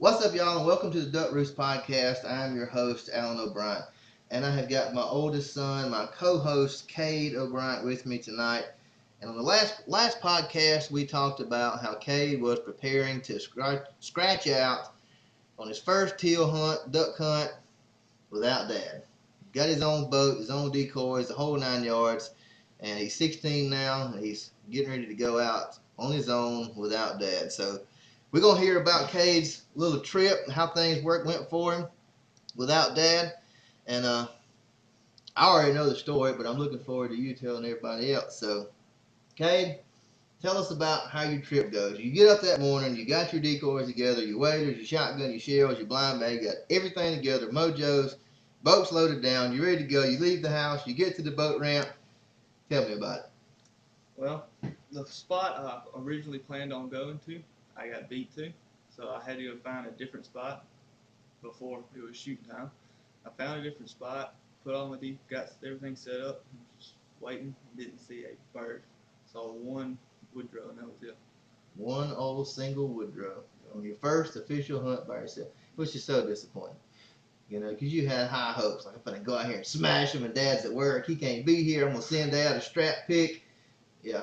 What's up, y'all, and welcome to the Duck Roost Podcast. I'm your host, Alan O'Brien, and I have got my oldest son, my co-host, Cade O'Brien, with me tonight. And on the last podcast, we talked about how Cade was preparing to scratch out on his first teal hunt, duck hunt, without Dad. Got his own boat, his own decoys, the whole 9 yards, and he's 16 now, and he's getting ready to go out on his own without Dad. So we're going to hear about Cade's little trip, how things went for him without Dad. And I already know the story, but I'm looking forward to you telling everybody else. So, Cade, tell us about how your trip goes. You get up that morning, you got your decoys together, your waders, your shotgun, your shells, your blind bag, you got everything together, mojos, boat's loaded down, you're ready to go. You leave the house, you get to the boat ramp. Tell me about it. Well, the spot I originally planned on going to, I got beat to, so I had to go find a different spot before it was shooting time. I found a different spot, put all my got everything set up, just waiting, didn't see a bird. Saw one woodrow, and that was it. One old single woodrow on your first official hunt by yourself, which is so disappointing. You know, because you had high hopes. Like, I'm going to go out here and smash him, and Dad's at work. He can't be here. I'm going to send Dad a strap pick. Yeah.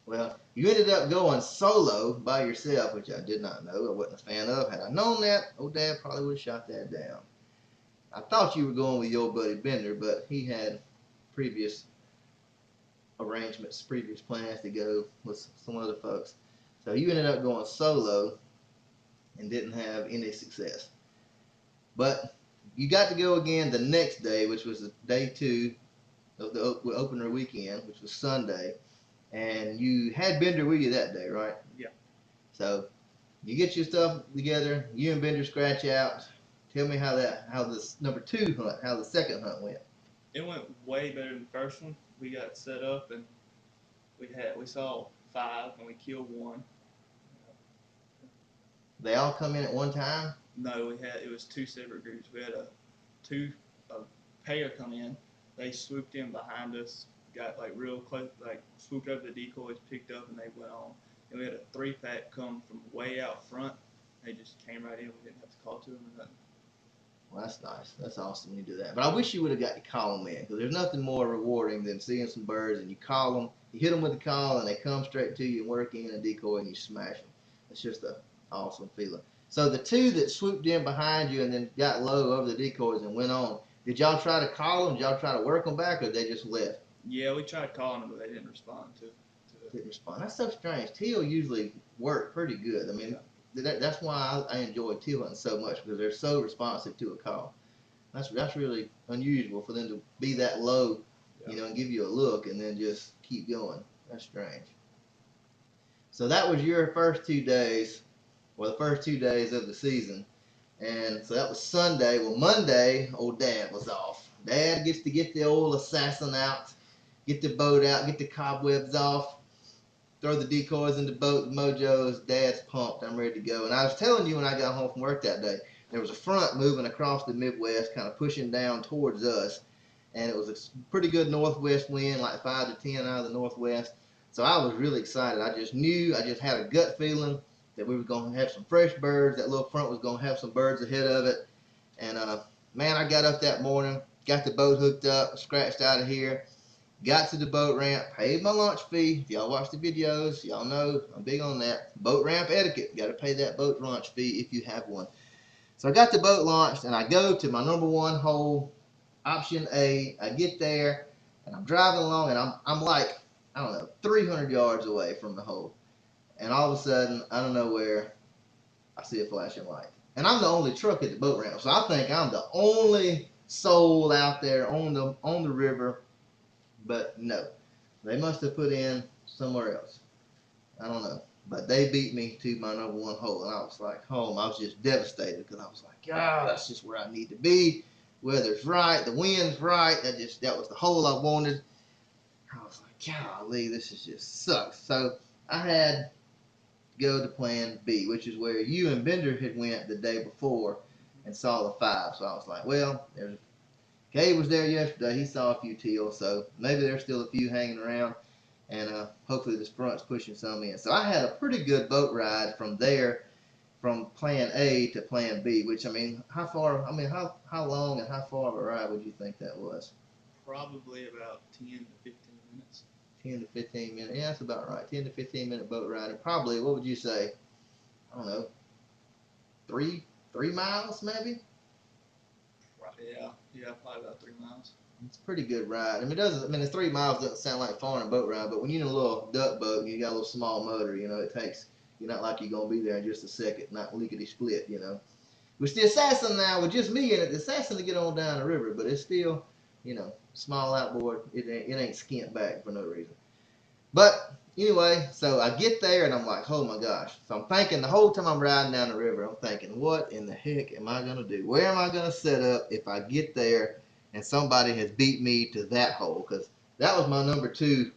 Well, you ended up going solo by yourself, which I did not know. I wasn't a fan of. Had I known that, old Dad probably would have shot that down. I thought you were going with your buddy Bender, but he had previous arrangements, previous plans to go with some other folks. So you ended up going solo and didn't have any success. But you got to go again the next day, which was day 2 of the opener weekend, which was Sunday. And you had Bender with you that day, right? Yeah. So you get your stuff together. You and Bender scratch out. Tell me how this number 2 hunt, how the second hunt went. It went way better than the first one. We got set up and we saw 5 and we killed 1. They all come in at one time? No, it was 2 separate groups. We had a pair come in. They swooped in behind us, got like real close, like swooped over the decoys, picked up, and they went on. And we had a 3-pack come from way out front. They just came right in. We didn't have to call to them or nothing. Well, that's nice. That's awesome when you do that. But I wish you would have got to call them in, because there's nothing more rewarding than seeing some birds and you call them, you hit them with a call, and they come straight to you and work in a decoy and you smash them. It's just an awesome feeling. So the 2 that swooped in behind you and then got low over the decoys and went on, did y'all try to call them? Did y'all try to work them back, or they just left? Yeah, we tried calling them, but they didn't respond to it. Didn't respond. That's so strange. Teal usually work pretty good. I mean, that's why I enjoy teal hunting so much, because they're so responsive to a call. That's really unusual for them to be that low, you know, and give you a look and then just keep going. That's strange. So that was your first 2 days, or the first 2 days of the season. And so that was Sunday. Well, Monday, old Dad was off. Dad gets to get the old assassin out, get the boat out, get the cobwebs off, throw the decoys in the boat, the mojos. Dad's pumped. I'm ready to go. And I was telling you when I got home from work that day, there was a front moving across the Midwest, kind of pushing down towards us. And it was a pretty good northwest wind, like 5 to 10 out of the northwest. So I was really excited. I just had a gut feeling that we were going to have some fresh birds. That little front was going to have some birds ahead of it. And, man, I got up that morning, got the boat hooked up, scratched out of here, got to the boat ramp, paid my lunch fee. If y'all watch the videos, y'all know I'm big on that. Boat ramp etiquette. You got to pay that boat lunch fee if you have one. So I got the boat launched, and I go to my number 1 hole, option A. I get there, and I'm driving along, and I'm like, I don't know, 300 yards away from the hole. And all of a sudden, out of nowhere, I see a flashing light. And I'm the only truck at the boat ramp, so I think I'm the only soul out there on the river. But no, they must have put in somewhere else. I don't know. But they beat me to my number 1 hole, and I was like, home. I was just devastated, because I was like, that's just where I need to be. Weather's right, the wind's right. That was the hole I wanted. I was like, golly, this just sucks. So I had to go to plan B, which is where you and Bender had went the day before and saw the 5. So I was like, well, Cade was there yesterday. He saw a few teal, so maybe there's still a few hanging around. And hopefully this front's pushing some in. So I had a pretty good boat ride from there from plan A to plan B, which, I mean, how long and how far of a ride would you think that was? Probably about 10 to 15 minutes. 10 to 15 minutes. Yeah, that's about right. 10 to 15 minute boat ride. And probably, what would you say? I don't know, 3 miles maybe? Yeah, probably about 3 miles. It's a pretty good ride. I mean, the 3 miles doesn't sound like far in a boat ride, but when you're in a little duck boat and you got a little small motor, it takes, you're not like you're going to be there in just a second, not lickety split, Which the Assassin now, with just me in it, the Assassin to get on down the river, but it's still, small outboard. It ain't skint back for no reason. But anyway, so I get there and I'm like, oh my gosh. So I'm thinking the whole time I'm riding down the river, I'm thinking, what in the heck am I going to do? Where am I going to set up if I get there and somebody has beat me to that hole? Because that was my number 2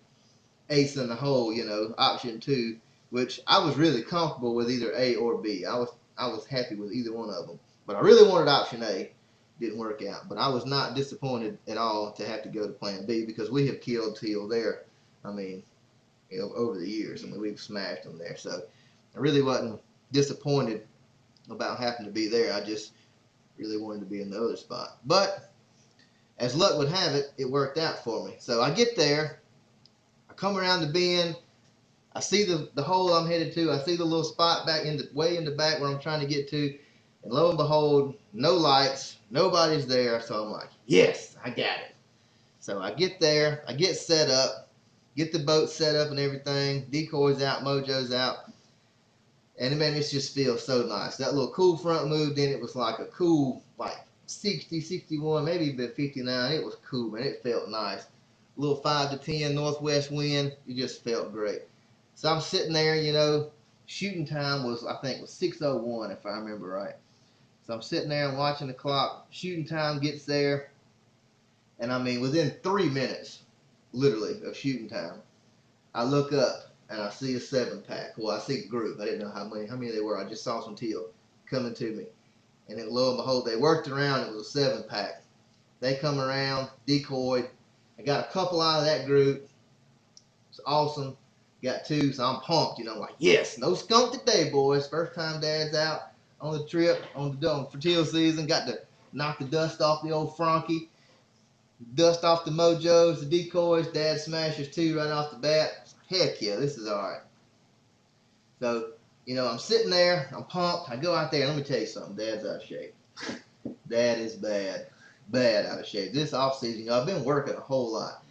ace in the hole, option 2, which I was really comfortable with either A or B. I was happy with either one of them. But I really wanted option A. Didn't work out. But I was not disappointed at all to have to go to plan B because we have killed teal there. I mean, over the years. I mean, we've smashed them there. So I really wasn't disappointed about having to be there. I just really wanted to be in the other spot. But as luck would have it, it worked out for me. So I get there. I come around the bend. I see the hole I'm headed to. I see the little spot way in the back where I'm trying to get to. And lo and behold, no lights. Nobody's there. So I'm like, yes, I got it. So I get there. I get set up. Get the boat set up and everything. Decoys out. Mojo's out. And man, it just feels so nice. That little cool front moved in. It was like a cool, 60, 61, maybe even 59. It was cool, man. It felt nice. A little 5 to 10 northwest wind. It just felt great. So I'm sitting there, shooting time was 6:01 if I remember right. So I'm sitting there and watching the clock. Shooting time gets there. And I mean, within 3 minutes, literally, of shooting time, I look up and I see a 7-pack. Well, I see a group. I didn't know how many they were. I just saw some teal coming to me. And then lo and behold, they worked around. It was a 7-pack. They come around, decoyed. I got a couple out of that group. It's awesome. Got 2, so I'm pumped. I'm like, yes, no skunk today, boys. First time Dad's out on the trip for teal season. Got to knock the dust off the old Frankie. Dust off the mojos, the decoys. Dad smashes 2 right off the bat. Heck yeah, this is all right. So, I'm sitting there. I'm pumped. I go out there. Let me tell you something. Dad's out of shape. Dad is bad out of shape. This off season, I've been working a whole lot.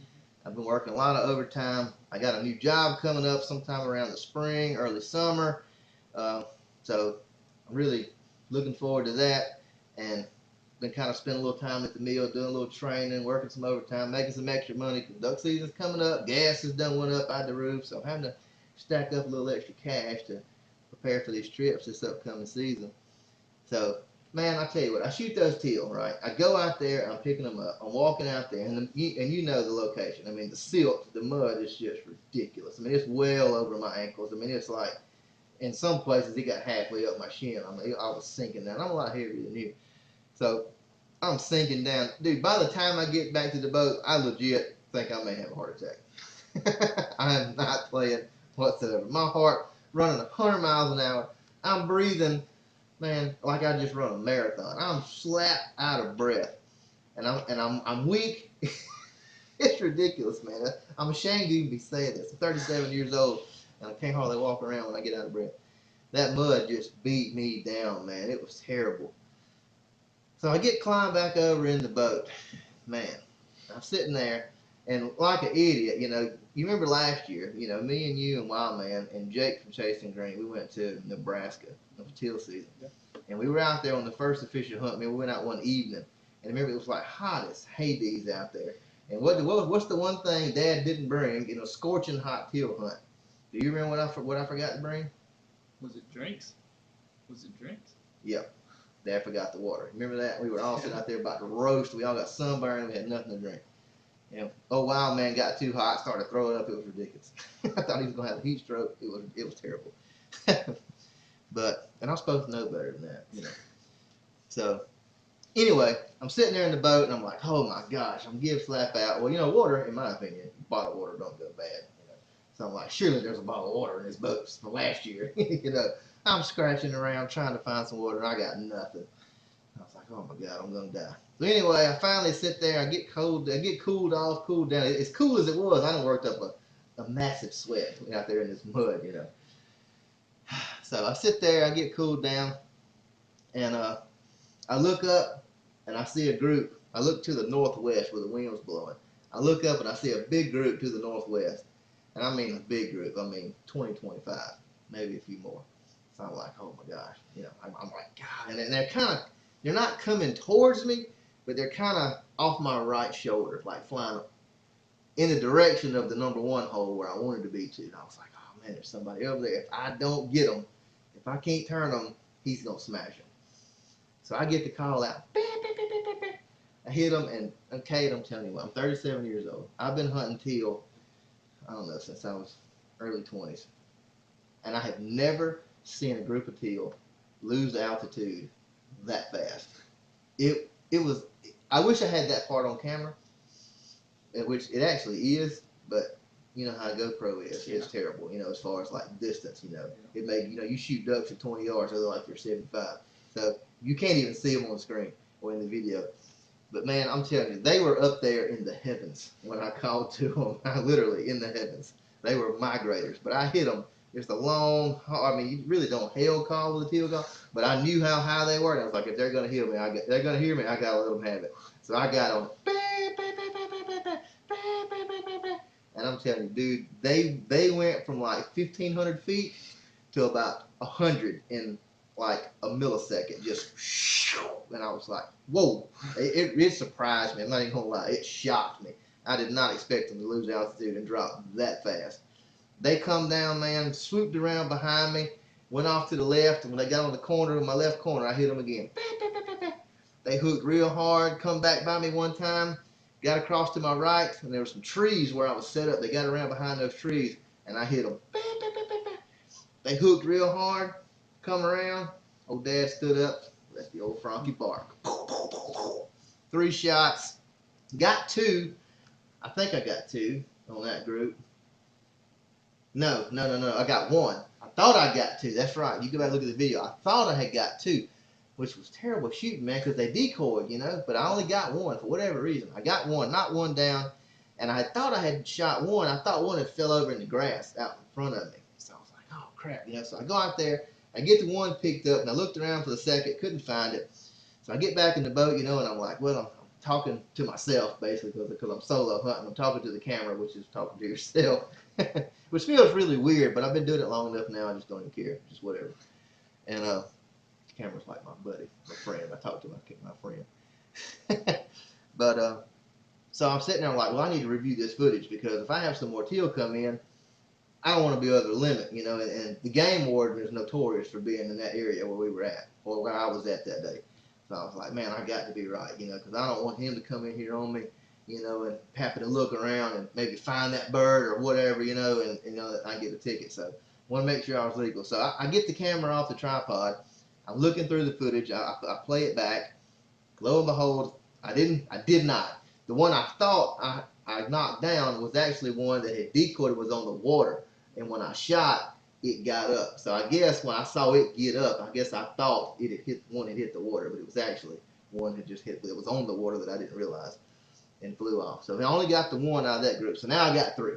I've been working a lot of overtime. I got a new job coming up sometime around the spring, early summer. So I'm really looking forward to that. And been kind of spending a little time at the mill, doing a little training, working some overtime, making some extra money. Duck season's coming up. Gas has done went up out the roof. So I'm having to stack up a little extra cash to prepare for these trips this upcoming season. So, man, I tell you what, I shoot those teal, right? I go out there, I'm picking them up. I'm walking out there, and you know the location. I mean, the silt, the mud is just ridiculous. I mean, it's well over my ankles. I mean, it's like, in some places, it got halfway up my shin. I mean, I was sinking down. I'm a lot heavier than you. So, I'm sinking down. Dude, by the time I get back to the boat, I legit think I may have a heart attack. I am not playing whatsoever. My heart running 100 miles an hour. I'm breathing, man, like I just run a marathon. I'm slapped out of breath, and I'm weak. It's ridiculous, man. I'm ashamed to even be saying this. I'm 37 years old, and I can't hardly walk around when I get out of breath. That mud just beat me down, man. It was terrible. So I get climbed back over in the boat. Man, I'm sitting there, and like an idiot, you remember last year, me and you and Wildman and Jake from Chasing Green, we went to Nebraska for teal season. Yeah. And we were out there on the first official hunt. I mean, we went out one evening, and remember, it was like hot as Hades out there. And what's the one thing Dad didn't bring in a scorching hot teal hunt? Do you remember what I forgot to bring? Was it drinks? Yep. Dad forgot the water. Remember that? We were all sitting out there about to roast. We all got sunburned. We had nothing to drink. Wild Man got too hot, started throwing up. It was ridiculous. I thought he was going to have a heat stroke. It was terrible. And I'm supposed to know better than that, So, anyway, I'm sitting there in the boat, and I'm like, oh my gosh, I'm give slap out. Well, water, in my opinion, bottled water don't go bad. So I'm like, surely there's a bottle of water in this boat from last year. I'm scratching around trying to find some water, and I got nothing. I was like, oh my God, I'm gonna die. So anyway, I finally sit there. I get cooled down. As cool as it was, I done worked up a massive sweat out there in this mud, you know. So I sit there, I get cooled down, and I look up and I see a group. I look to the northwest where the wind was blowing. I look up and I see a big group to the northwest. And I mean a big group. I mean 20, 25, maybe a few more. So I'm like, oh my gosh. You know, I'm like, God. And they're not coming towards me, but they're kind of off my right shoulder, like flying in the direction of the number one hole where I wanted to be to. And I was like, oh man, there's somebody over there. If I don't get him, if I can't turn him, he's going to smash him. So I get the call out. I hit him, and Cade, I'm telling you what, I'm 37 years old. I've been hunting teal, I don't know, since I was early 20s. And I have never seen a group of teal lose altitude that fast. It was, I wish I had that part on camera, which it actually is, but you know how a GoPro is. It's terrible, you know, as far as like distance, you know. It may, you know, you shoot ducks at 20 yards, they're like you're 75. So you can't even see them on the screen or in the video. But man, I'm telling you, they were up there in the heavens when I called to them. Literally in the heavens. They were migrators. But I hit them. Just a long, I mean, you really don't hail call with a teal call. But I knew how high they were. And I was like, if they're going to hear me, they're going to hear me. I got to let them have it. So I got them. And I'm telling you, dude, they went from like 1,500 feet to about 100 in like a millisecond. Just, and I was like, whoa. It surprised me. I'm not even going to lie. It shocked me. I did not expect them to lose altitude and drop that fast. They come down, man, swooped around behind me, went off to the left, and when they got on the corner, my left corner, I hit them again. They hooked real hard, come back by me one time, got across to my right, and there were some trees where I was set up. They got around behind those trees, and I hit them. They hooked real hard, come around. Old Dad stood up. That's the old Frankie bark. 3 shots. Got 2. I think I got 2 on that group. No. I got 1. I thought I got 2. That's right. You go back and look at the video. I thought I had got 2, which was terrible shooting, man, because they decoyed, you know. But I only got 1 for whatever reason. I got 1, not 1 down. And I thought I had shot 1. I thought 1 had fell over in the grass out in front of me. So I was like, oh, crap. You know, so I go out there. I get the 1 picked up, and I looked around for the second. Couldn't find it. So I get back in the boat, you know, and I'm like, well, I'm talking to myself, basically, because I'm solo hunting. I'm talking to the camera, which is talking to yourself, which feels really weird, but I've been doing it long enough now, I just don't even care, just whatever. And the camera's like my buddy, my friend. I talk to my friend. But so I'm sitting there, I'm like, well, I need to review this footage, because if I have some more teal come in, I don't want to be over the limit, you know, and the game warden is notorious for being in that area where we were at, or where I was at that day. So I was like, man, I got to be right, you know, because I don't want him to come in here on me, you know, and happen to look around and maybe find that bird or whatever, you know, and you know, I get a ticket. So I want to make sure I was legal. So I get the camera off the tripod. I'm looking through the footage. I play it back. Lo and behold, I did not. The one I thought I knocked down was actually one that had decoyed, was on the water. And when I shot, it got up. So I guess when I saw it get up, I guess I thought it had hit the water, but it was actually one that just hit. It was on the water that I didn't realize and flew off. So I only got the 1 out of that group. So now I got 3.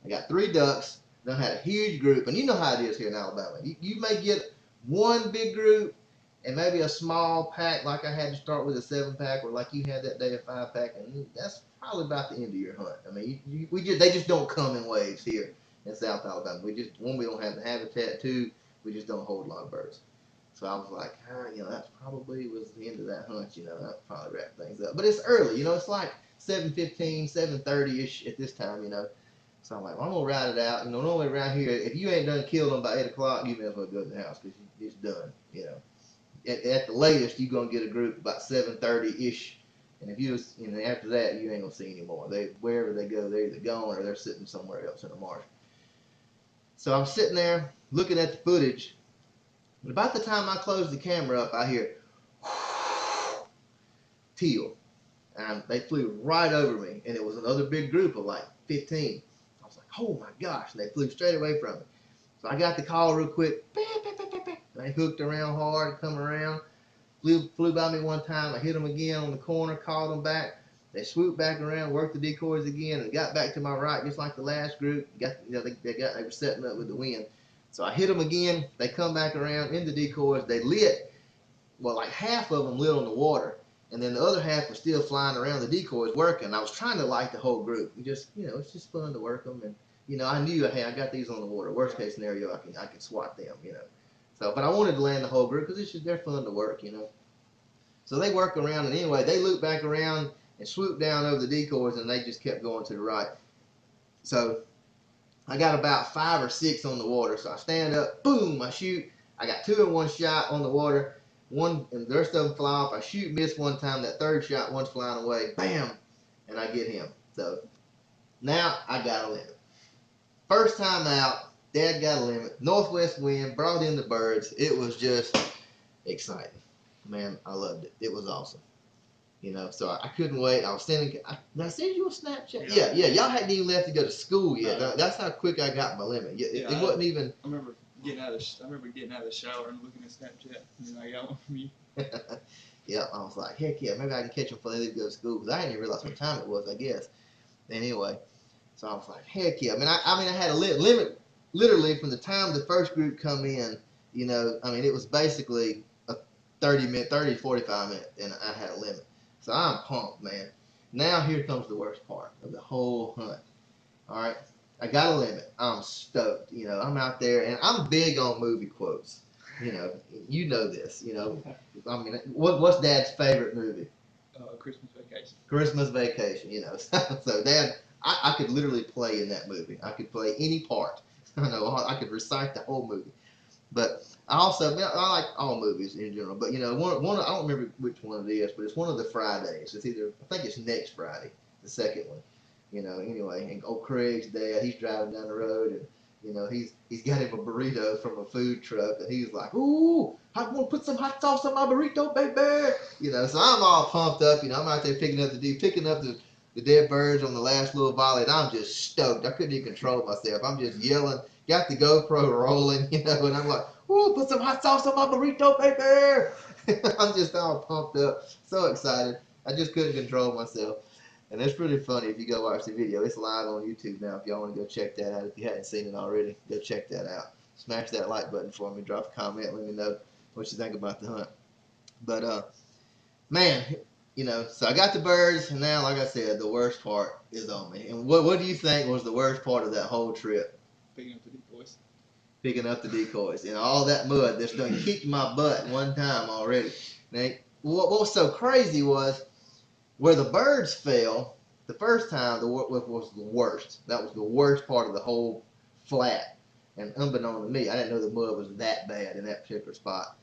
I got 3 ducks. Then I had a huge group, and you know how it is here in Alabama. You may get 1 big group and maybe a small pack, like I had to start with a 7-pack, or like you had that day, a 5-pack, and that's probably about the end of your hunt. I mean, they just don't come in waves here in South Alabama. We don't have the habitat. 2, we just don't hold a lot of birds. So I was like, you know, that probably was the end of that hunt. You know, that probably wrapped things up. But it's early, you know, it's like 7:15, 7:30-ish at this time, you know. So I'm like, well, I'm gonna ride it out. You know, normally around here, if you ain't done killing them by 8 o'clock, you may as well go to the house, because it's done. You know, at the latest, you're gonna get a group about 7:30-ish. And if after that, you ain't gonna see any more. Wherever they go, they're either gone or they're sitting somewhere else in the marsh. So I'm sitting there looking at the footage. But about the time I close the camera up, I hear teal. And they flew right over me. And it was another big group of like 15. I was like, oh my gosh. And they flew straight away from me. So I got the call real quick. They hooked around hard, come around. Flew by me one time. I hit them again on the corner, called them back. They swooped back around, worked the decoys again, and got back to my right, just like the last group. They were setting up with the wind. So I hit them again. They come back around in the decoys. They lit. Well, like half of them lit on the water, and then the other half was still flying around the decoys working. I was trying to light the whole group. It's just fun to work them, and I knew, hey, I got these on the water. Worst case scenario, I can swat them, So, but I wanted to land the whole group because they're fun to work, So they work around, and anyway, they loop back around and swoop down over the decoys, and they just kept going to the right. So I got about 5 or 6 on the water. So I stand up, boom, I shoot. I got 2 in one shot on the water. One, and the rest of them fly off. I shoot, miss one time. That third shot, one's flying away. Bam, and I get him. So now I got a limit. First time out, Dad got a limit. Northwest wind brought in the birds. It was just exciting. Man, I loved it. It was awesome. So I couldn't wait. I was sending. Did I send you a Snapchat? Yeah. Y'all hadn't even left to go to school yet. That's how quick I got my limit. It wasn't even. I remember getting out of the shower and looking at Snapchat, and I got one from you. Yeah, I was like, heck yeah, maybe I can catch them before they leave to go to school, because I didn't even realize what time it was, I guess. Anyway, so I was like, heck yeah. I had a limit literally from the time the first group come in. It was basically a 30, 45 minute, and I had a limit. So I'm pumped, man. Now here comes the worst part of the whole hunt. All right, I got a limit. I'm stoked. I'm out there, and I'm big on movie quotes. You know this. What's Dad's favorite movie? Christmas Vacation. Christmas Vacation. So Dad, I could literally play in that movie. I could play any part. I could recite the whole movie. But I like all movies in general. But one I don't remember which one it is, but it's one of the Fridays. I think it's next Friday, the second one. Anyway, and old Craig's dad, he's driving down the road, and he's got him a burrito from a food truck, and he's like, "Ooh, I want to put some hot sauce on my burrito, baby." So I'm all pumped up. I'm out there picking up the dead birds on the last little volley, and I'm just stoked. I couldn't even control myself. I'm just yelling, got the GoPro rolling, and I'm like, "Ooh, put some hot sauce on my burrito, baby." I'm just all pumped up, so excited. I just couldn't control myself. And it's pretty funny if you go watch the video. It's live on YouTube now. If y'all want to go check that out, if you hadn't seen it already, go check that out. Smash that like button for me. Drop a comment. Let me know what you think about the hunt. But, man, so I got the birds, and now, like I said, the worst part is on me. And what do you think was the worst part of that whole trip? Picking up the decoys. Picking up the decoys. And all that mud that's done kicked my butt one time already. Now, what was so crazy was, where the birds fell, the first time was the worst. That was the worst part of the whole flat. And unbeknown to me, I didn't know the mud was that bad in that particular spot.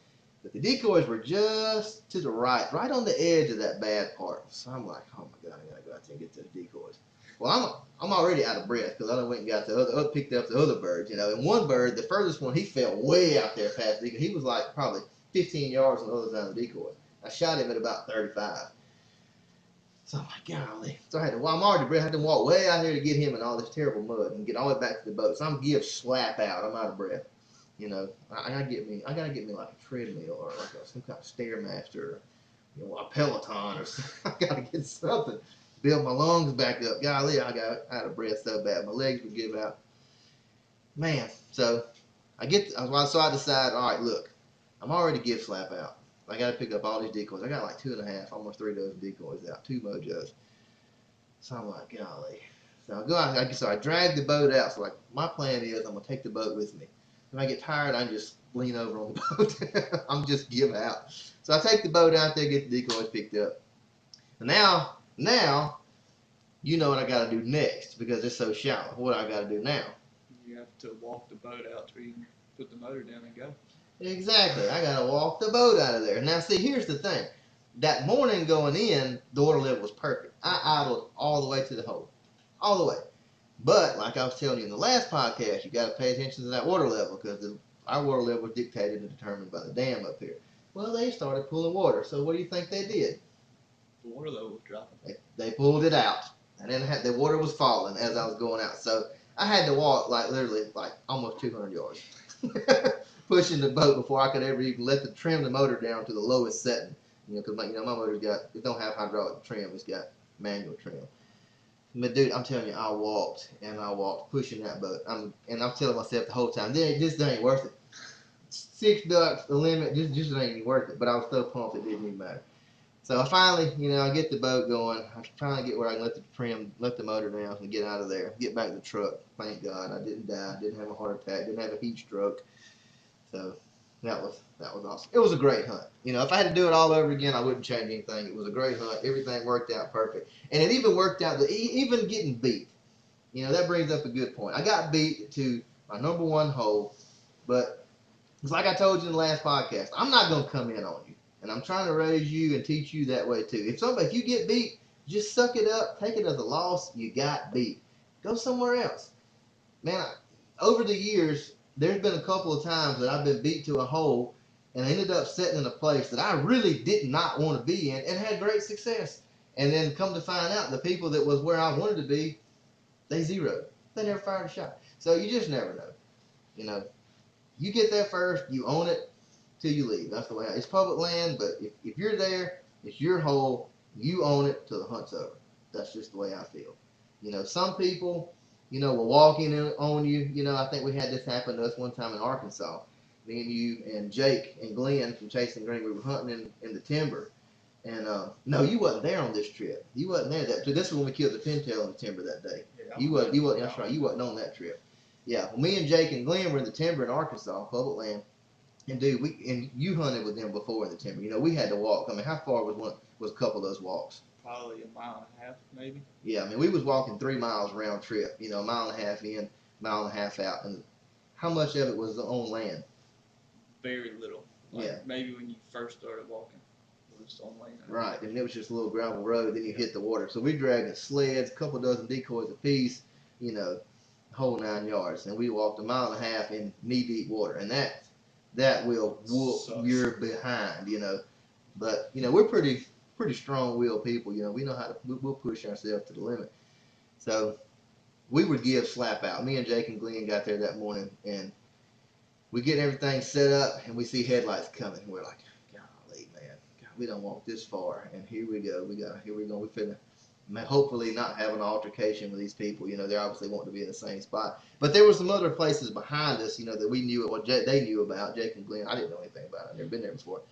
But the decoys were just to the right on the edge of that bad part. So I'm like, oh my God, I gotta go out there and get to the decoys. Well, I'm already out of breath because I done went and got picked up the other birds, And one bird, the furthest one, he fell way out there past the decoy. He was like probably 15 yards on the other side of the decoy. I shot him at about 35. So I'm like, golly. So I'm already, I had to walk way out here to get him in all this terrible mud and get all the way back to the boat. So I'm slap out. I'm out of breath. I gotta get me like a treadmill or like some kind of Stairmaster, a Peloton or something. I gotta get something. Build my lungs back up. Golly, I got out of breath so bad. My legs would give out. Man, so I decide, all right, look, I'm already slap out. I got to pick up all these decoys. I got like 2.5, almost 3 dozen decoys out, 2 mojos. So I'm like, golly. So I go out. So I drag the boat out. So my plan is I'm gonna take the boat with me. When I get tired, I just lean over on the boat. I'm just give out. So I take the boat out there, get the decoys picked up. And now, you know what I got to do next because it's so shallow. What I got to do now? You have to walk the boat out till you can put the motor down and go. Exactly. I got to walk the boat out of there. Now, see, here's the thing. That morning going in, the water level was perfect. I idled all the way to the hole. All the way. But, like I was telling you in the last podcast, you got to pay attention to that water level because our water level was dictated and determined by the dam up here. Well, they started pulling water. So what do you think they did? The water level was dropping. They pulled it out. And then the water was falling as I was going out. So I had to walk like literally like almost 200 yards, pushing the boat before I could ever even trim the motor down to the lowest setting. Because my motor's it don't have hydraulic trim, it's got manual trim. But dude, I'm telling you, I walked pushing that boat. I'm telling myself the whole time, this ain't worth it. 6 ducks, the limit, just ain't even worth it. But I was so pumped it didn't even matter. So I finally, I get the boat going. I finally get where I can let the motor down and get out of there, get back to the truck. Thank God I didn't die, didn't have a heart attack, didn't have a heat stroke. So that was awesome. It was a great hunt. If I had to do it all over again, I wouldn't change anything. It was a great hunt. Everything worked out perfect, and it even worked out even getting beat. That brings up a good point. I got beat to my number 1 hole, but it's like I told you in the last podcast. I'm not gonna come in on you. And I'm trying to raise you and teach you that way too. If you get beat, just suck it up. Take it as a loss. You got beat. Go somewhere else. Man, over the years, there's been a couple of times that I've been beat to a hole and I ended up sitting in a place that I really did not want to be in and had great success. And then come to find out, the people that was where I wanted to be, they zeroed. They never fired a shot. So you just never know. You get there first, you own it till you leave. That's the way it's public land, but if you're there, it's your hole, you own it till the hunt's over. That's just the way I feel. Some people, will walk in on you. I think we had this happen to us one time in Arkansas. Me and you and Jake and Glenn from Chasing Green, we were hunting in the timber. And no, you wasn't there on this trip. You wasn't there that trip. This is when we killed the pintail in the timber that day. Yeah, you wasn't. That's right. You wasn't on that trip. Yeah, well, me and Jake and Glenn were in the timber in Arkansas, public land. And dude, you hunted with them before in the timber. We had to walk. I mean, how far was a couple of those walks? Probably a mile and a half, maybe. Yeah, I mean, we was walking 3 miles round trip. A mile and a half in, mile and a half out. And how much of it was on land? Very little. Maybe when you first started walking, it was on land. Right, and it was just a little gravel road. Then you hit the water. So we dragged sleds, a couple dozen decoys apiece. Whole 9 yards, and we walked a mile and a half in knee-deep water, and that will whoop your behind, But we're pretty strong-willed people, We know how to we'll push ourselves to the limit. So we would give slap out. Me and Jake and Glenn got there that morning, and we get everything set up, and we see headlights coming, and we're like, golly, man, we don't walk this far, and here we go. We finna hopefully not have an altercation with these people. They obviously want to be in the same spot. But there were some other places behind us, that we knew what they knew about. Jake and Glenn, I didn't know anything about it. I've never been there before.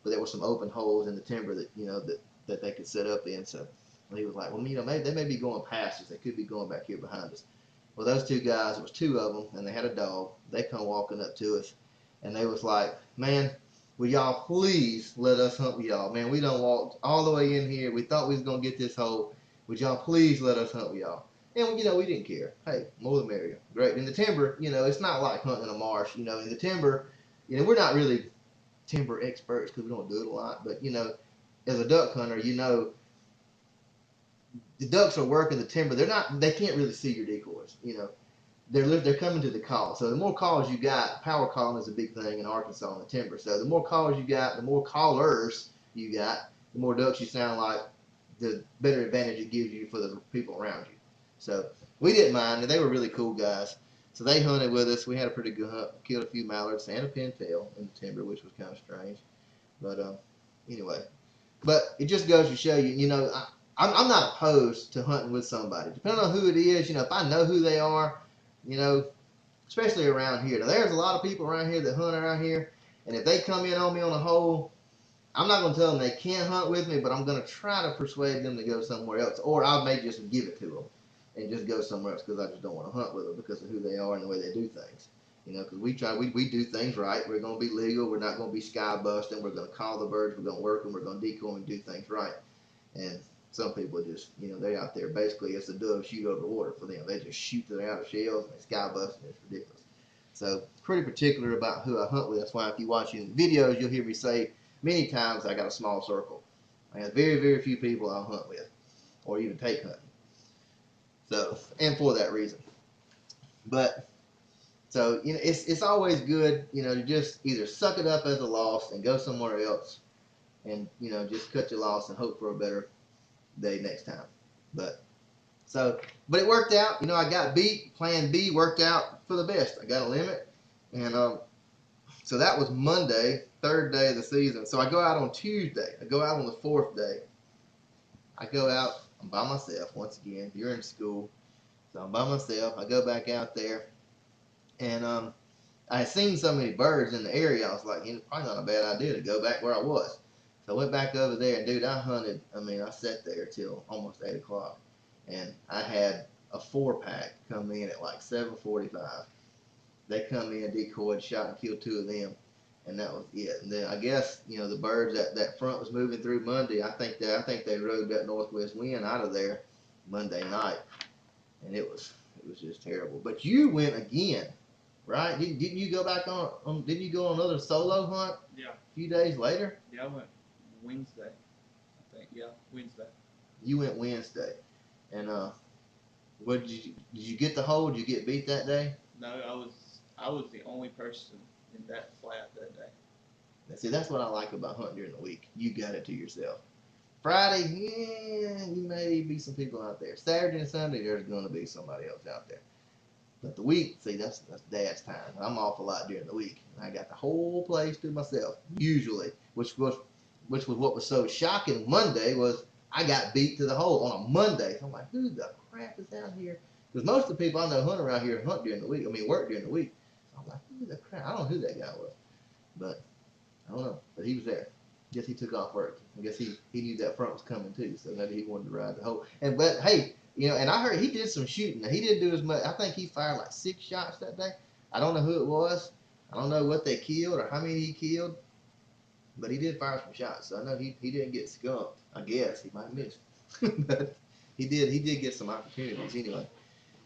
But there were some open holes in the timber that, that they could set up in. So he was like, well, maybe they may be going past us. They could be going back here behind us. Well, those 2 guys, it was 2 of them, and they had a dog. They come walking up to us, and they was like, man, will y'all please let us hunt with y'all? Man, we done walked all the way in here. We thought we was going to get this hole. Would y'all please let us hunt with y'all? And, we didn't care. Hey, more the merrier. Great. In the timber, it's not like hunting in a marsh. In the timber, we're not really timber experts because we don't do it a lot. But, as a duck hunter, the ducks are working the timber. They can't really see your decoys, They're coming to the call. So the more calls you got, power calling is a big thing in Arkansas on the timber. So the more calls you got, the more callers you got, the more ducks you sound like, the better advantage it gives you for the people around you. So we didn't mind, and they were really cool guys. So they hunted with us. We had a pretty good hunt. Killed a few mallards and a pintail in the timber, which was kind of strange. But anyway. But it just goes to show you, I'm not opposed to hunting with somebody. Depending on who it is, if I know who they are, especially around here. Now, there's a lot of people around here that hunt around here, and if they come in on me on a hole, I'm not going to tell them they can't hunt with me, but I'm going to try to persuade them to go somewhere else. Or I may just give it to them and just go somewhere else because I just don't want to hunt with them because of who they are and the way they do things. Because we do things right. We're going to be legal. We're not going to be sky busting. We're going to call the birds. We're going to work them. We're going to decoy and do things right. And some people just, they're out there. Basically, it's a dove shoot over water for them. They just shoot their outer shells and they sky bust, and it's ridiculous. So, pretty particular about who I hunt with. That's why if you watch the videos, you'll hear me say many times I got a small circle. I have very, very few people I'll hunt with or even take hunting. So, and for that reason. But, so, it's always good, to just either suck it up as a loss and go somewhere else and, just cut your loss and hope for a better day next time. But So, but it worked out. You know, I got beat. Plan B worked out for the best. I got a limit, and so that was Monday, third day of the season. So I go out on Tuesday. I go out on the fourth day. I go out. I'm by myself once again. You're in school, so I'm by myself. I go back out there, and I had seen so many birds in the area. I was like, it's probably not a bad idea to go back where I was. So I went back over there, and dude, I hunted. I mean, I sat there till almost 8 o'clock, and I had a 4-pack come in at like 7:45. They come in, decoyed, shot and killed 2 of them, and that was it. And then I guess the birds that front was moving through Monday. I think they rode that northwest wind out of there Monday night, and it was just terrible. But you went again, right? Didn't you go back on? Didn't you go on another solo hunt? Yeah. A few days later. Yeah, I went Wednesday. I think. Yeah, Wednesday. You went Wednesday, and what did you get the hole? Did you get beat that day? No, I was the only person in that flat that day. See, that's what I like about hunting during the week. You got it to yourself. Friday, you may be some people out there. Saturday and Sunday, there's going to be somebody else out there. But the week, see, that's Dad's time. I'm off a lot during the week, and I got the whole place to myself usually, which was what was so shocking. Monday was I got beat to the hole on a Monday. So I'm like, who the crap is out here? Because most of the people I know hunt around here hunt during the week. I mean, work during the week. So I'm like, who the crap? I don't know who that guy was, but I don't know. But he was there. I guess he took off work. I guess he knew that front was coming too, so maybe he wanted to ride the hole. But hey, and I heard he did some shooting. Now, he didn't do as much. I think he fired like 6 shots that day. I don't know who it was. I don't know what they killed or how many he killed, but he did fire some shots. So I know he didn't get skunked. I guess he might miss, but he did get some opportunities anyway.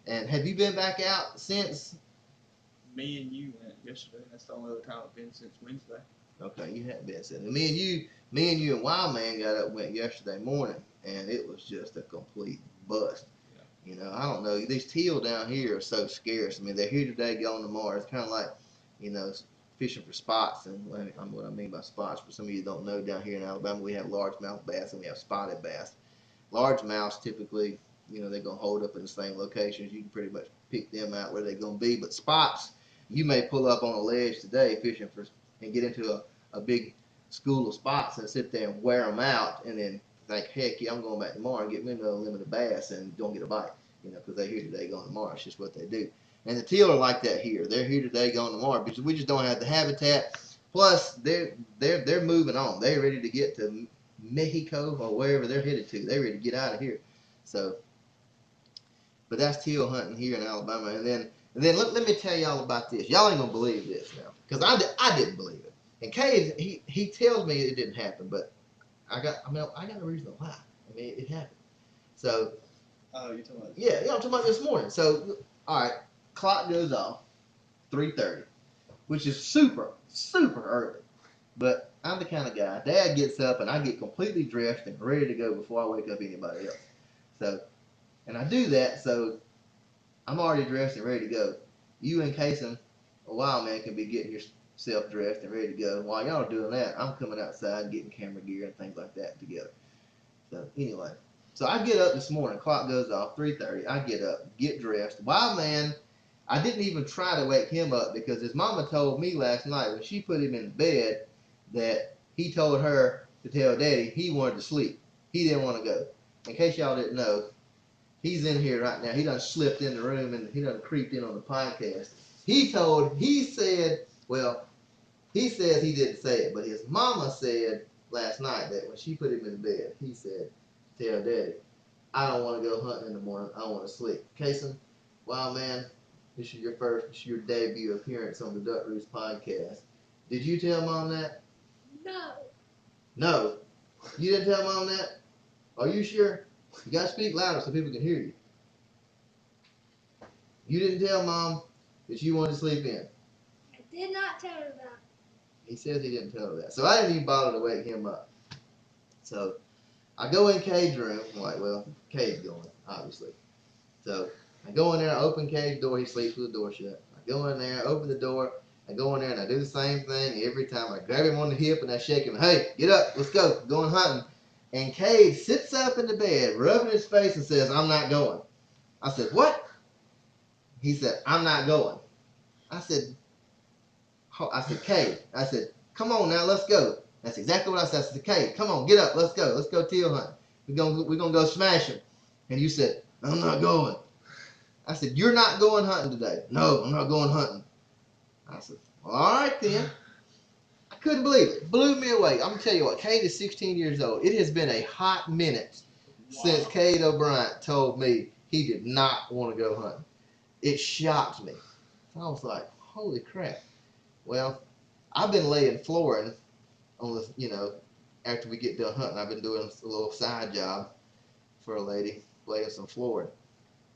And have you been back out since? Me and you went yesterday. That's the only other time I've been since Wednesday. Okay, you hadn't been since. Me and you and Wild Man got up and went yesterday morning, and it was just a complete bust. Yeah. I don't know. These teal down here are so scarce. I mean, they're here today, gone tomorrow. It's kind of like, fishing for spots. And what I mean by spots, for some of you don't know, down here in Alabama, we have largemouth bass and we have spotted bass. Largemouths typically, they're going to hold up in the same locations. You can pretty much pick them out where they're going to be. But spots, you may pull up on a ledge today fishing for and get into a big school of spots and sit there and wear them out and then think, heck yeah, I'm going back tomorrow and get me another limit of bass and don't get a bite, because they're here today, gone tomorrow. It's just what they do. And the teal are like that here. They're here today, gone tomorrow, because we just don't have the habitat. Plus, they're moving on. They're ready to get to Mexico or wherever they're headed to. They're ready to get out of here. So, but that's teal hunting here in Alabama. And then let me tell y'all about this. Y'all ain't gonna believe this now, because I didn't believe it. And Cades, he tells me it didn't happen, but I got a reason to lie. I mean, it happened. So. Oh, you're talking about this? Yeah, I'm talking about this morning. So, all right. Clock goes off 3:30, which is super, super early. But I'm the kind of guy, Dad gets up and I get completely dressed and ready to go before I wake up anybody else. So, and I do that, so I'm already dressed and ready to go. You and Casey, a Wild Man, can be getting yourself dressed and ready to go. While y'all are doing that, I'm coming outside and getting camera gear and things like that together. So, anyway. So I get up this morning, clock goes off, 3:30. I get up, get dressed. Wild Man, I didn't even try to wake him up because his mama told me last night when she put him in bed that he told her to tell Daddy he wanted to sleep. He didn't want to go. In case y'all didn't know, he's in here right now. He done slipped in the room and he done creeped in on the podcast. He says he didn't say it, but his mama said last night that when she put him in bed, he said, tell Daddy, I don't want to go hunting in the morning. I want to sleep. Casey, Wild Man, this is your debut appearance on the Duck Roost Podcast. Did you tell Mom that? No. No. You didn't tell Mom that? Are you sure? You got to speak louder so people can hear you. You didn't tell Mom that you wanted to sleep in? I did not tell her that. He says he didn't tell her that. So I didn't even bother to wake him up. So I go in Cades' room. I'm like, well, Cades going, obviously. So I go in there, I open Cades' door. He sleeps with the door shut. I go in there, open the door. I go in there and I do the same thing every time. I grab him on the hip and I shake him. Hey, get up, let's go, going hunting. And Cades sits up in the bed, rubbing his face and says, I'm not going. I said, what? He said, I'm not going. I said, Cade. I said, come on now, let's go. That's exactly what I said. I said, Cade, come on, get up, let's go. Let's go teal hunt. We're gonna go smash him. And you said, I'm not going. I said, you're not going hunting today. No, I'm not going hunting. I said, all right then. I couldn't believe it. Blew me away. I'm going to tell you what, Cade is 16 years old. It has been a hot minute since Cade O'Brien told me he did not want to go hunting. It shocked me. I was like, holy crap. Well, I've been laying flooring on the, after we get done hunting. I've been doing a little side job for a lady, laying some flooring.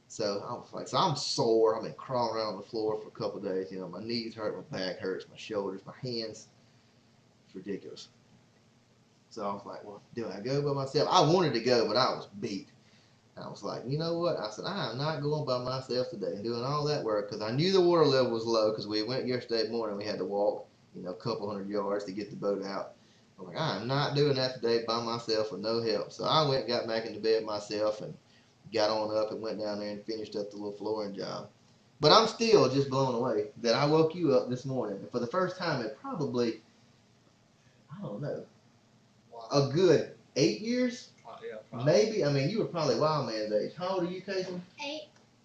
So I was like, I'm sore. I've been crawling around on the floor for a couple of days. My knees hurt, my back hurts, my shoulders, my hands. It's ridiculous. So I was like, well, do I go by myself? I wanted to go, but I was beat. I was like, you know what? I said, I am not going by myself today and doing all that work because I knew the water level was low because we went yesterday morning. We had to walk, a couple hundred yards to get the boat out. I'm like, I am not doing that today by myself with no help. So I went and got back into bed myself and got on up and went down there and finished up the little flooring job. But I'm still just blown away that I woke you up this morning. And for the first time in probably, I don't know, a good 8 years? Yeah, probably. Maybe. I mean, you were probably Wild Man's age. How old are you, Casey? 8.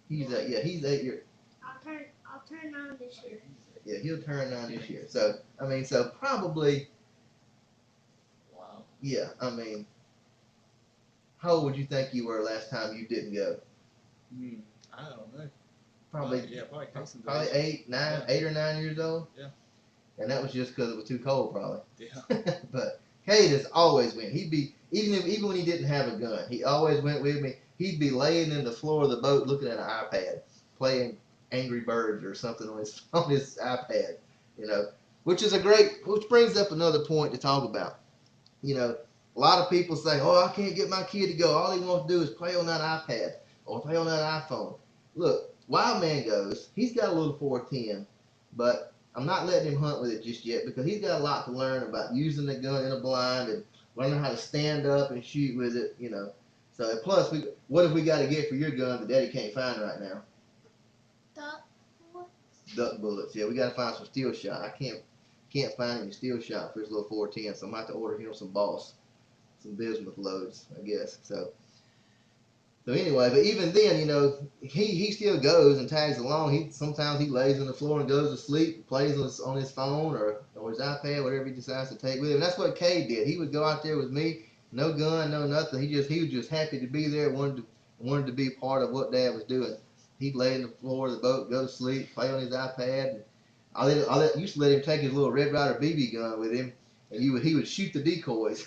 He's 8 years. I'll turn 9 this year. Yeah, he'll turn 9 this year. So, so probably. Wow. Yeah, how old would you think you were last time you didn't go? I don't know. Probably 8 or 9 years old. Yeah. And that was just because it was too cold, probably. Yeah. But Cade has always went. He'd be even when he didn't have a gun, he always went with me. He'd be laying in the floor of the boat looking at an iPad, playing Angry Birds or something on his iPad. Which brings up another point to talk about. A lot of people say, "Oh, I can't get my kid to go. All he wants to do is play on that iPad or play on that iPhone." Look, Wild Man goes. He's got a little 410, but I'm not letting him hunt with it just yet because he's got a lot to learn about using the gun in a blind and learning how to stand up and shoot with it, So plus, what have we got to get for your gun that Daddy can't find right now? Duck bullets. Duck bullets. Yeah, we got to find some steel shot. I can't find any steel shot for his little 410, so I'm going to have to order him some bismuth loads, I guess. So anyway, but even then, he still goes and tags along. Sometimes he lays on the floor and goes to sleep, plays on his phone or his iPad, whatever he decides to take with him. And that's what Cade did. He would go out there with me, no gun, no nothing. He was just happy to be there, wanted to be part of what Dad was doing. He'd lay on the floor of the boat, go to sleep, play on his iPad. And used to let him take his little Red Ryder BB gun with him, and he would shoot the decoys.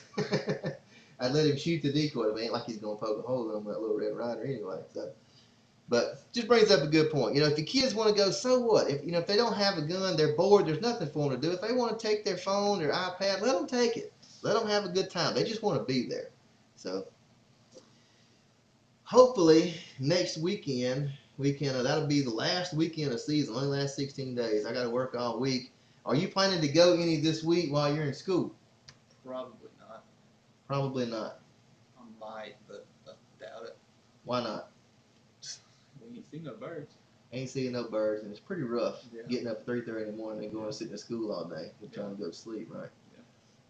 I'd let him shoot the decoy. It ain't like he's going to poke a hole in him with that little Red Ryder anyway. So, but just brings up a good point. If the kids want to go, so what? If they don't have a gun, they're bored, there's nothing for them to do. If they want to take their phone, their iPad, let them take it. Let them have a good time. They just want to be there. So, hopefully, next weekend, that'll be the last weekend of season, only last 16 days. I got to work all week. Are you planning to go any this week while you're in school? Probably not. Probably not. I might, but I doubt it. Why not? We ain't seen no birds. Ain't seeing no birds, and it's pretty rough getting up at 3:30 in the morning and going and sitting in school all day and trying to go to sleep, right? Yeah.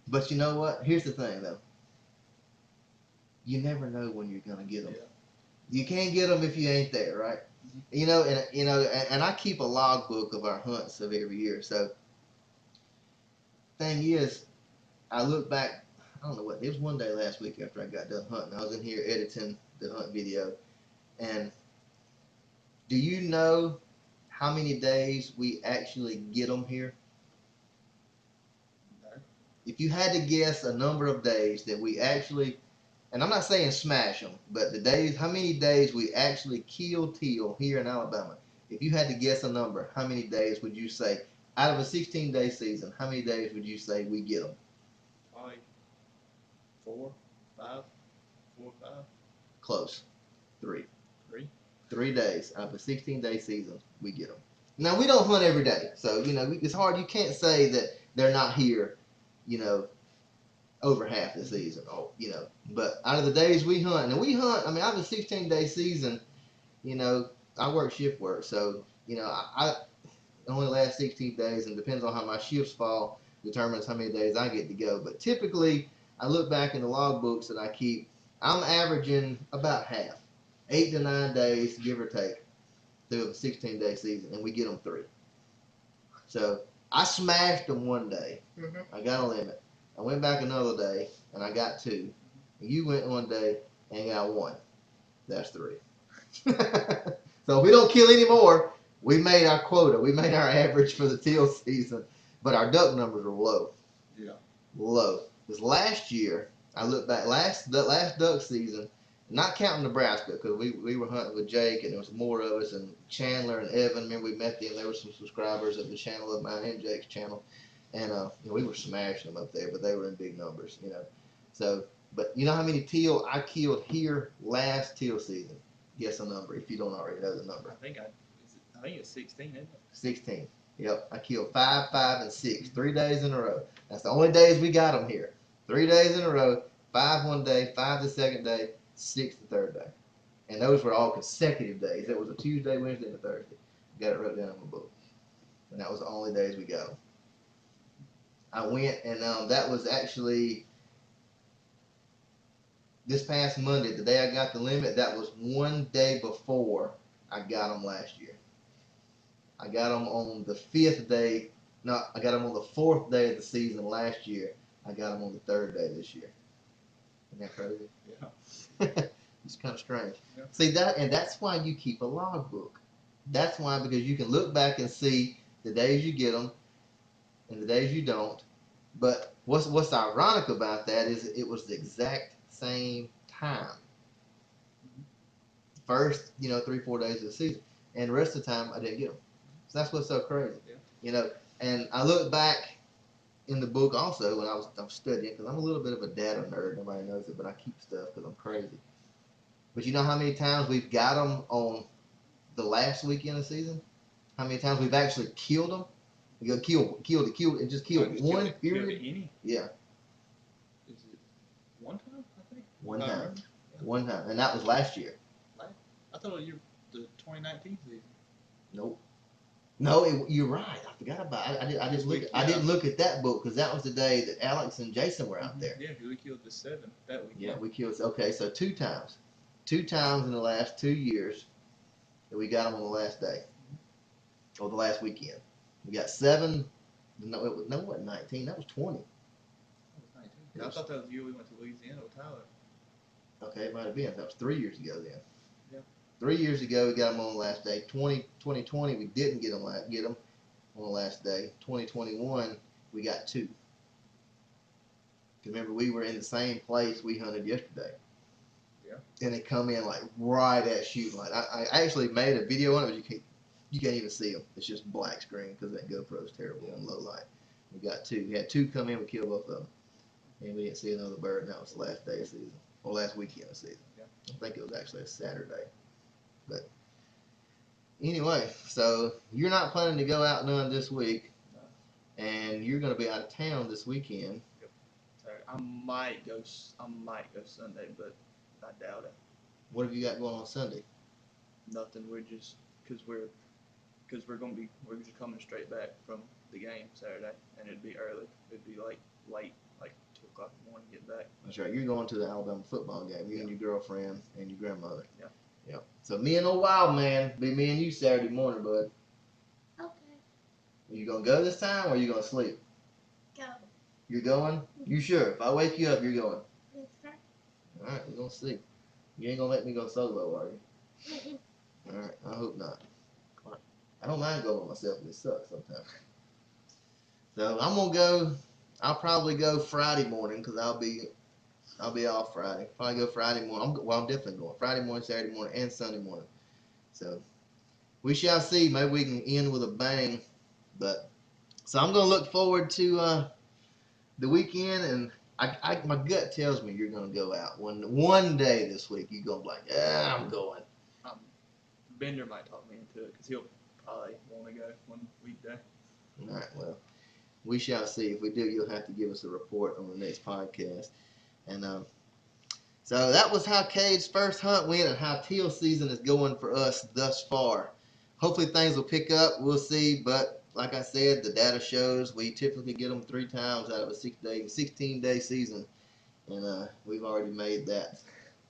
But you know what? Here's the thing, though. You never know when you're going to get them. Yeah. You can't get them if you ain't there, right? Mm-hmm. And I keep a logbook of our hunts of every year. So, thing is, I look back. I don't know what, it was one day last week after I got done hunting. I was in here editing the hunt video. And do you know how many days we actually get them here? No. If you had to guess a number of days that we actually, and I'm not saying smash them, but how many days we actually kill teal here in Alabama. If you had to guess a number, how many days would you say, out of a 16-day season, how many days would you say we get them? Probably 4, 5. Close. 3. 3. 3 days out of a 16-day season, we get them. Now, we don't hunt every day, so, it's hard. You can't say that they're not here, over half the season, but out of the days we hunt, out of a 16-day season, you know, I work shift work, so you know, I only last 16 days, and depends on how my shifts fall, determines how many days I get to go. But typically, I look back in the log books that I keep. I'm averaging about half, 8 to 9 days, give or take, through a 16-day season, and we get them 3. So I smashed them one day. I got a limit. I went back another day, and I got 2. And you went one day and got 1. That's 3. So if we don't kill any more, we made our quota. We made our average for the teal season, but our duck numbers were low. Yeah. Low. Because last year, I look back, the last duck season, not counting Nebraska, because we were hunting with Jake, and there was more of us, and Chandler and Evan. Remember, we met them. There were some subscribers of the channel of mine and Jake's channel, and you know, we were smashing them up there, but they were in big numbers, you know. So, but you know how many teal I killed here last teal season? Guess a number if you don't already know the number. I think it's 16, isn't it? 16. Yep, I killed 5, 5, and 6, 3 days in a row. That's the only days we got them here. 3 days in a row, 5 one day, 5 the second day, 6 the third day. And those were all consecutive days. It was a Tuesday, Wednesday, and a Thursday. Got it wrote down in my book. And that was the only days we got them. I went, and that was actually this past Monday, the day I got the limit. That was one day before I got them last year. I got them on the 5th day. No, I got them on the 4th day of the season last year. I got them on the 3rd day this year. Isn't that crazy? Yeah. It's kind of strange. Yeah. See that, and that's why you keep a logbook. That's why, because you can look back and see the days you get them and the days you don't. But what's ironic about that is it was the exact same time. First, 3-4 days of the season, and the rest of the time I didn't get them. So that's what's so crazy. Yeah. And I look back in the book also when I was studying, because I'm a little bit of a data nerd. Nobody knows it, but I keep stuff because I'm crazy. But you know how many times we've got them on the last weekend of the season? How many times we've actually killed them? We go killed, and just killed one period. Any? Yeah. Is it one time? I think. One If I time. remember. Yeah. One time, and that was last year. I thought it was the 2019 season. Nope. No, you're right. I forgot about it. I didn't look at that book because that was the day that Alex and Jason were out there. Yeah, because we killed the 7 that weekend. Yeah, we killed. Okay, so 2 times. 2 times in the last 2 years that we got them on the last day, or the last weekend. We got 7. No, it wasn't 19. That was 20. That was 19. I thought that was the year we went to Louisiana with Tyler. Okay, it might have been. That was 3 years ago then. Yeah. 3 years ago, we got them on the last day. 2020, we didn't get them on the last day. 2021, we got 2. Remember, we were in the same place we hunted yesterday. Yeah. And they come in like right at shooting light. I actually made a video on it, but you can't even see them. It's just black screen because that GoPro's terrible in low light. We got 2. We had 2 come in, we killed both of them. And we didn't see another bird, and that was the last day of season. Or last weekend of season. Yeah. I think it was actually a Saturday. But anyway, so you're not planning to go out none this week. No. And you're going to be out of town this weekend. Yep. So I might go Sunday, but I doubt it. What have you got going on Sunday? Nothing. We're just because we're just coming straight back from the game Saturday, and it'd be early. It'd be like late, like 2 o'clock in the morning to get back. That's right. You're going to the Alabama football game. You and your girlfriend and your grandmother. Yeah. Yep. So me and old Wild Man, be me and you Saturday morning, bud. Okay. Are you going to go this time, or are you going to sleep? Go. You're going? You sure? If I wake you up, you're going. Yes, sir. All right, we're going to sleep. You ain't going to let me go solo, are you? All right, I hope not. I don't mind going by myself, but it sucks sometimes. So I'm going to go. I'll probably go Friday morning because I'll be off Friday. Probably go Friday morning. I'm definitely going Friday morning, Saturday morning, and Sunday morning. So we shall see. Maybe we can end with a bang. But so I'm going to look forward to the weekend, and my gut tells me you're going to go out one day this week. You're going to be like, yeah, I'm going. Bender might talk me into it because he'll probably want to go one weekday. All right, well, we shall see. If we do, you'll have to give us a report on the next podcast. And So that was how Cade's first hunt went and how teal season is going for us thus far. Hopefully things will pick up. We'll see. But like I said, the data shows we typically get them 3 times out of a 16-day season. And we've already made that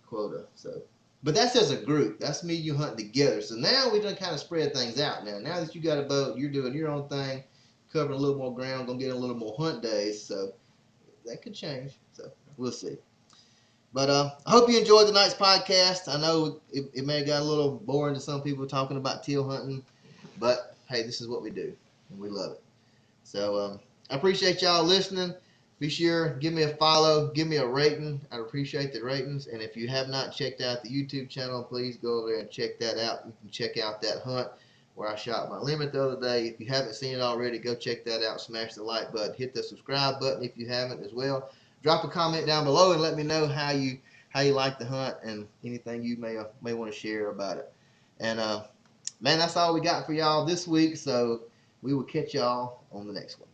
quota. So, but that's as a group. That's me, you hunting together. So now we done kind of spread things out. Now that you got a boat, you're doing your own thing, covering a little more ground, gonna get a little more hunt days. So that could change. So we'll see. But I hope you enjoyed tonight's podcast. I know it may have got a little boring to some people talking about teal hunting, but hey, this is what we do, and we love it. So I appreciate y'all listening. Be sure, give me a follow, give me a rating. I appreciate the ratings. And if you have not checked out the YouTube channel, please go over there and check that out. You can check out that hunt where I shot my limit the other day. If you haven't seen it already, go check that out. Smash the like button. Hit the subscribe button if you haven't as well. Drop a comment down below and let me know how you like the hunt and anything you may want to share about it. And man, that's all we got for y'all this week. So we will catch y'all on the next one.